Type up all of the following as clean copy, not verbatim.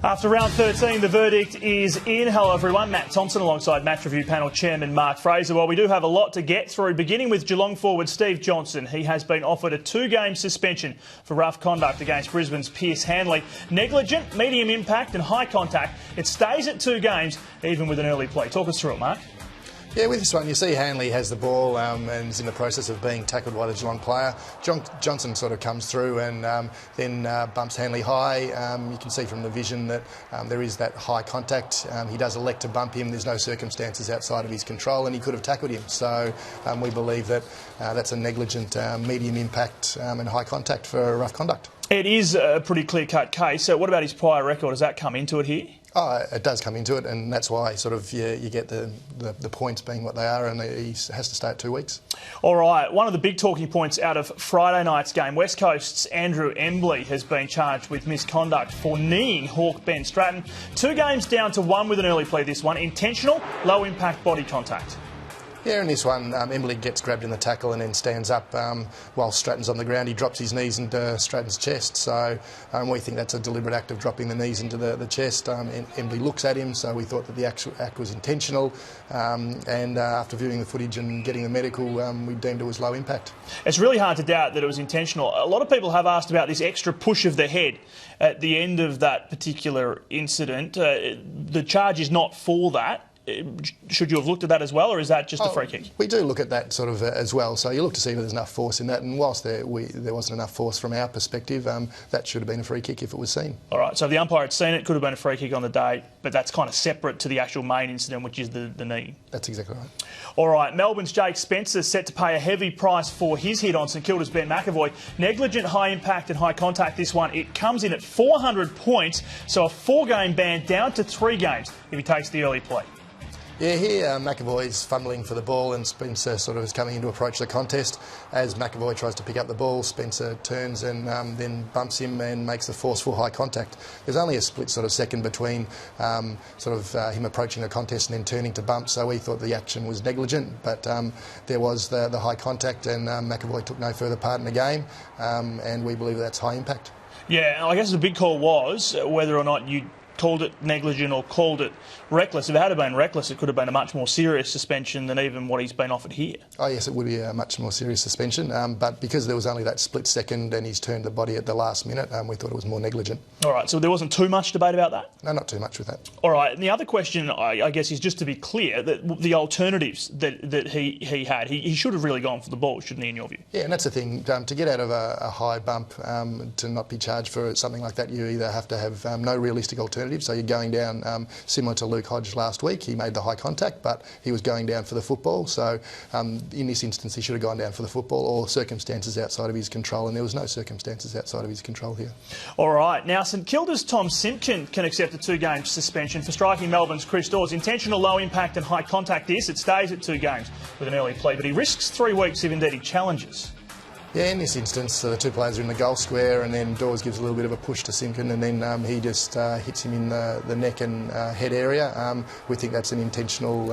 After round 13, the verdict is in. Hello everyone, Matt Thompson alongside Match Review Panel Chairman Mark Fraser. Well, we do have a lot to get through, beginning with Geelong forward Steve Johnson. He has been offered a 2-game suspension for rough conduct against Brisbane's Pierce Hanley. Negligent, medium impact and high contact. It stays at 2 games, even with an early play. Talk us through it, Mark. Yeah, with this one, you see Hanley has the ball and is in the process of being tackled by the Geelong player. Johnson sort of comes through and then bumps Hanley high. You can see from the vision that there is that high contact. He does elect to bump him. There's no circumstances outside of his control and he could have tackled him. So we believe that that's a negligent medium impact and high contact for rough conduct. It is a pretty clear-cut case. So what about his prior record? Does that come into it here? Oh, it does come into it, and that's why sort of you get the points being what they are, and he has to stay at 2 weeks. All right, one of the big talking points out of Friday night's game, West Coast's Andrew Embley has been charged with misconduct for kneeing Hawk Ben Stratton. 2 games down to 1 with an early play this one. Intentional, low-impact body contact. Yeah, in this one, Embley gets grabbed in the tackle and then stands up while Stratton's on the ground. He drops his knees into Stratton's chest, so we think that's a deliberate act of dropping the knees into the chest. Embley looks at him, so we thought that the actual act was intentional, and after viewing the footage and getting the medical, we deemed it was low impact. It's really hard to doubt that it was intentional. A lot of people have asked about this extra push of the head at the end of that particular incident. The charge is not for that. Should you have looked at that as well, or is that just a free kick? We do look at that sort of as well. So you look to see if there's enough force in that, and whilst there wasn't enough force from our perspective, that should have been a free kick if it was seen. All right, so if the umpire had seen it, could have been a free kick on the day, but that's kind of separate to the actual main incident, which is the knee. That's exactly right. All right, Melbourne's Jake Spencer set to pay a heavy price for his hit on St Kilda's Ben McAvoy. Negligent, high impact and high contact this one. It comes in at 400 points, so a 4-game ban down to 3 games if he takes the early play. Yeah, here McAvoy's fumbling for the ball and Spencer sort of is coming in to approach the contest. As McAvoy tries to pick up the ball, Spencer turns and then bumps him and makes a forceful high contact. There's only a split sort of second between him approaching the contest and then turning to bump, so we thought the action was negligent, but there was the high contact and McAvoy took no further part in the game, and we believe that's high impact. Yeah, I guess the big call was whether or not you called it negligent or called it reckless. If it had been reckless, it could have been a much more serious suspension than even what he's been offered here. Oh yes, it would be a much more serious suspension, but because there was only that split second and he's turned the body at the last minute, we thought it was more negligent. All right, so there wasn't too much debate about that? No, not too much with that. All right, and the other question, I guess, is just to be clear, that the alternatives that he had, he should have really gone for the ball, shouldn't he, in your view? Yeah, and that's the thing, to get out of a high bump, to not be charged for something like that, you either have to have no realistic alternative. So you're going down similar to Luke Hodge last week. He made the high contact, but he was going down for the football. So in this instance, he should have gone down for the football, or circumstances outside of his control, and there was no circumstances outside of his control here. All right. Now, St Kilda's Tom Simpkin can accept a 2-game suspension for striking Melbourne's Chris Dawes. Intentional, low impact and high contact this. It stays at 2 games with an early plea, but he risks 3 weeks if indeed he challenges. Yeah, in this instance, the 2 players are in the goal square, and then Dawes gives a little bit of a push to Simpkin, and then he just hits him in the neck and head area. We think that's an intentional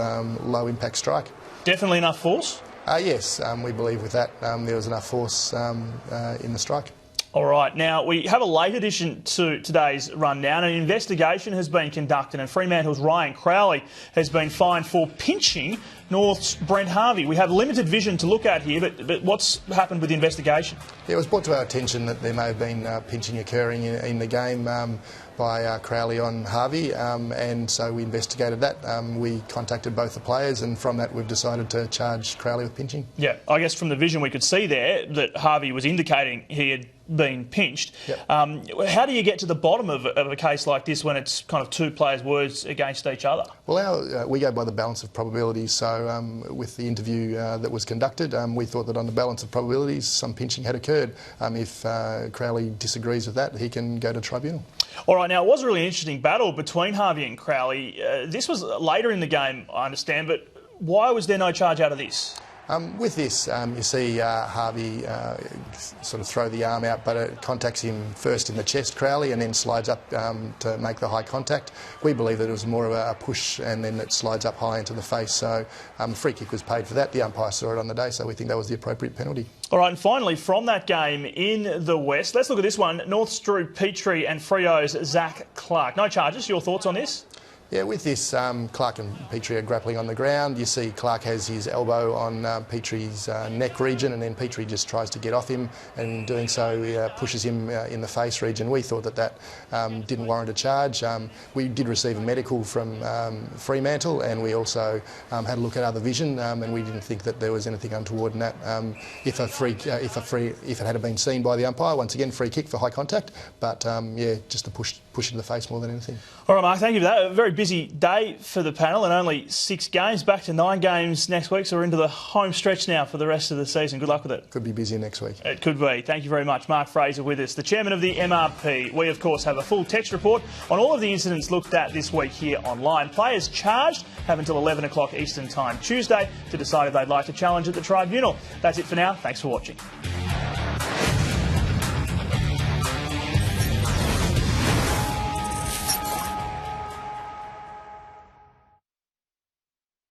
low-impact strike. Definitely enough force? Yes, we believe with that there was enough force in the strike. All right, now we have a late addition to today's rundown. An investigation has been conducted and Fremantle's Ryan Crowley has been fined for pinching North's Brent Harvey. We have limited vision to look at here, but what's happened with the investigation? Yeah, it was brought to our attention that there may have been pinching occurring in the game by Crowley on Harvey, and so we investigated that. We contacted both the players, and from that we've decided to charge Crowley with pinching. Yeah, I guess from the vision we could see there that Harvey was indicating he had been pinched. Yep. How do you get to the bottom of a case like this when it's kind of 2 players' words against each other? Well, we go by the balance of probabilities, so with the interview that was conducted, we thought that on the balance of probabilities some pinching had occurred. If Crowley disagrees with that, he can go to tribunal. All right, now it was a really interesting battle between Harvey and Crowley. This was later in the game, I understand, but why was there no charge out of this? With this, you see Harvey sort of throw the arm out, but it contacts him first in the chest, Crowley, and then slides up to make the high contact. We believe that it was more of a push, and then it slides up high into the face. So free kick was paid for that. The umpire saw it on the day, so we think that was the appropriate penalty. All right, and finally, from that game in the West, let's look at this one. North's Drew Petrie and Freo's Zach Clark. No charges. Your thoughts on this? Yeah, with this, Clark and Petrie are grappling on the ground. You see Clark has his elbow on Petrie's neck region, and then Petrie just tries to get off him, and in doing so he pushes him in the face region. We thought that didn't warrant a charge. We did receive a medical from Fremantle, and we also had a look at other vision, and we didn't think that there was anything untoward in that. If it had been seen by the umpire, once again free kick for high contact, but yeah, just a push in the face more than anything. All right, Mark, thank you for that. A very busy day for the panel, and only 6 games, back to 9 games next week, so we're into the home stretch now for the rest of the season. Good luck with it. Could be busy next week. It could be. Thank you very much. Mark Fraser with us, the chairman of the MRP. We, of course, have a full text report on all of the incidents looked at this week here online. Players charged have until 11 o'clock Eastern Time Tuesday to decide if they'd like to challenge at the tribunal. That's it for now. Thanks for watching.